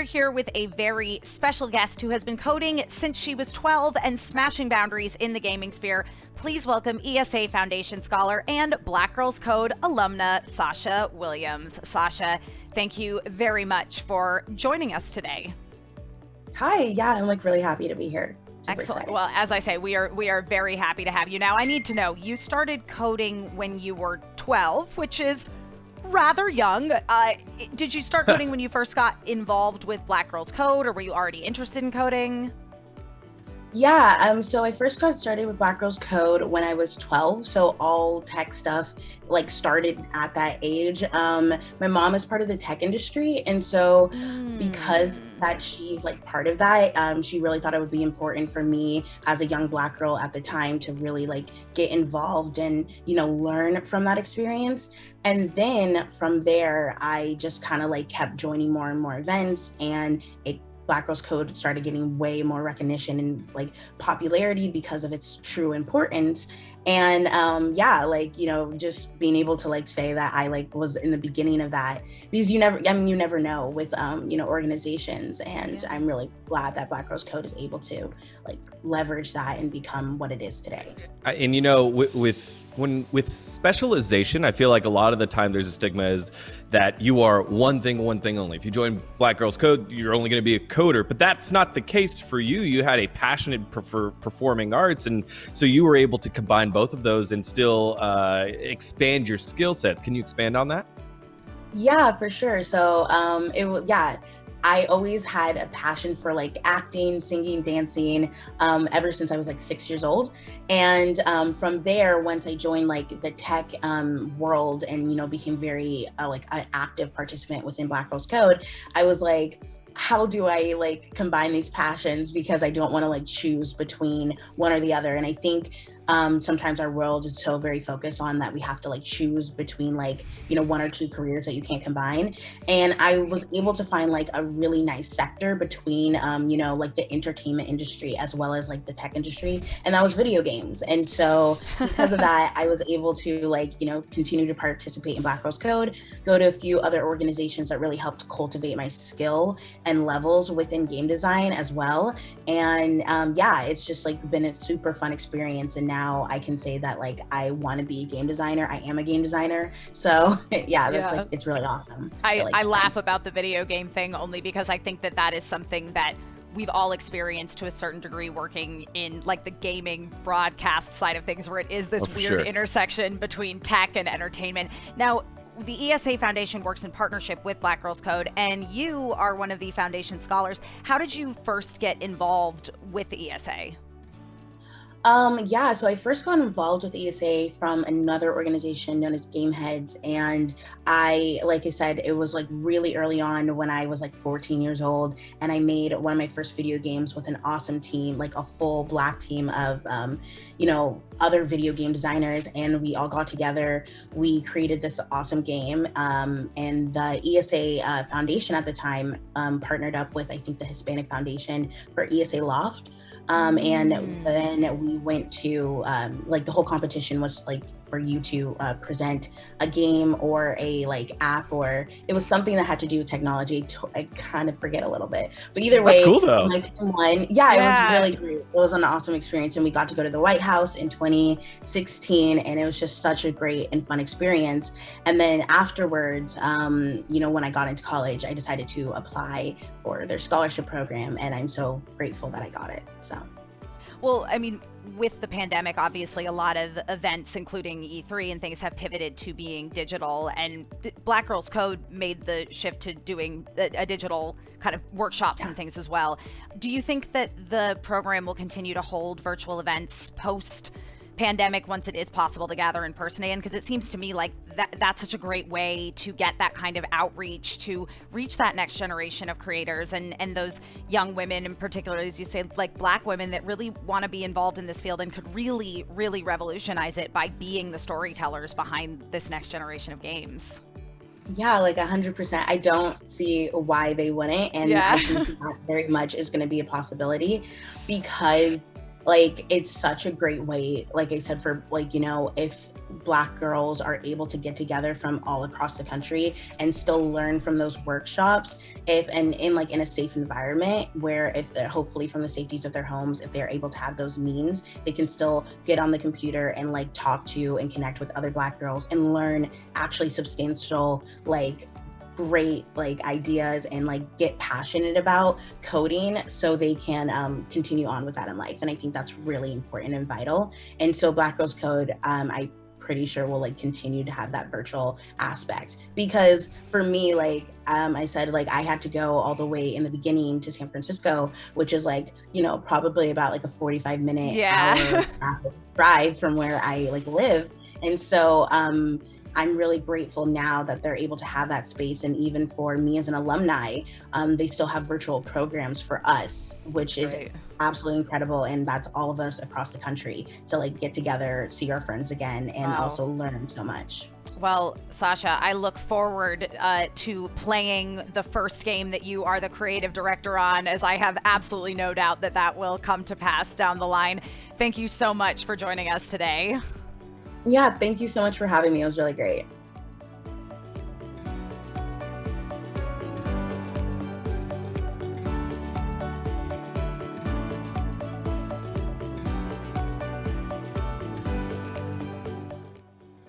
are here with a very special guest who has been coding since she was 12 and smashing boundaries in the gaming sphere. Please welcome ESA Foundation scholar and Black Girls Code alumna, Sasha Williams. Sasha, thank you very much for joining us today. Hi, yeah, I'm really happy to be here. Excellent. Well, as I say, we are very happy to have you. Now, I need to know, you started coding when you were 12, which is rather young. Did you start coding when you first got involved with Black Girls Code, or were you already interested in coding? Yeah, so I first got started with Black Girls Code when I was 12, so all tech stuff started at that age. My mom is part of the tech industry, and so because that she's part of that, she really thought it would be important for me as a young Black girl at the time to really get involved and learn from that experience. And then from there, I just kind of kept joining more and more events, and Black Girls Code started getting way more recognition and popularity because of its true importance. And just being able to say that I was in the beginning of that, because you never know with organizations. And yeah. I'm really glad that Black Girls Code is able to leverage that and become what it is today. And with specialization, I feel like a lot of the time there's a stigma is that you are one thing only. If you join Black Girls Code, you're only going to be a coder, but that's not the case for you. You had a passionate for performing arts, and so you were able to combine both of those and still expand your skill sets. Can you expand on that? Yeah, for sure. So I always had a passion for acting, singing, dancing, ever since I was 6 years old. And from there, once I joined the tech world and became very an active participant within Black Girls Code, I was how do I combine these passions, because I don't want to choose between one or the other. And I think sometimes our world is so very focused on that we have to choose between one or two careers that you can't combine. And I was able to find a really nice sector between the entertainment industry as well as the tech industry, and that was video games. And so because of that, I was able to continue to participate in Black Girls Code, go to a few other organizations that really helped cultivate my skill and levels within game design as well. And it's just been a super fun experience. And now I can say that I want to be a game designer. I am a game designer. So that's it's really awesome. I laugh about the video game thing only because I think that is something that we've all experienced to a certain degree working in the gaming broadcast side of things, where it is this weird intersection between tech and entertainment. Now, the ESA Foundation works in partnership with Black Girls Code, and you are one of the foundation scholars. How did you first get involved with the ESA? So I first got involved with ESA from another organization known as Gameheads. And like I said, it was really early on when I was 14 years old, and I made one of my first video games with an awesome team, a full Black team of, other video game designers. And we all got together, we created this awesome game. And the ESA Foundation at the time partnered up with, I think, the Hispanic Foundation for ESA Loft. And then we went to the whole competition was for you to present a game or a app, or it was something that had to do with technology. I kind of forget a little bit, but either way, that's cool though. It was really great. It was an awesome experience, and we got to go to the White House in 2016, and it was just such a great and fun experience. And then afterwards, when I got into college, I decided to apply for their scholarship program, and I'm so grateful that I got it. So. Well, I mean, with the pandemic, obviously a lot of events, including E3 and things, have pivoted to being digital, and Black Girls Code made the shift to doing a digital kind of workshops and things as well. Do you think that the program will continue to hold virtual events post pandemic once it is possible to gather in person again? Because it seems to me that's such a great way to get that kind of outreach, to reach that next generation of creators and those young women in particular, as you say, Black women that really want to be involved in this field and could really, really revolutionize it by being the storytellers behind this next generation of games. Yeah, 100%. I don't see why they wouldn't. And I think that very much is going to be a possibility, because like it's such a great way, like I said, for like, you know, if Black girls are able to get together from all across the country and still learn from those workshops, if and in like in a safe environment where if they're hopefully from the safeties of their homes, if they're able to have those means, they can still get on the computer and like talk to and connect with other Black girls and learn actually substantial, like great like ideas and like get passionate about coding so they can continue on with that in life. And I think that's really important and vital. And so Black Girls Code, I pretty sure will like continue to have that virtual aspect, because for me, like I said, like I had to go all the way in the beginning to San Francisco, which is like, you know, probably about like a 45-minute hour drive from where I like live. And so I'm really grateful now that they're able to have that space. And even for me as an alumni, they still have virtual programs for us, which is absolutely incredible. And that's all of us across the country to like get together, see our friends again, and also learn so much. Well, Sasha, I look forward to playing the first game that you are the creative director on, as I have absolutely no doubt that that will come to pass down the line. Thank you so much for joining us today. Yeah, thank you so much for having me. It was really great.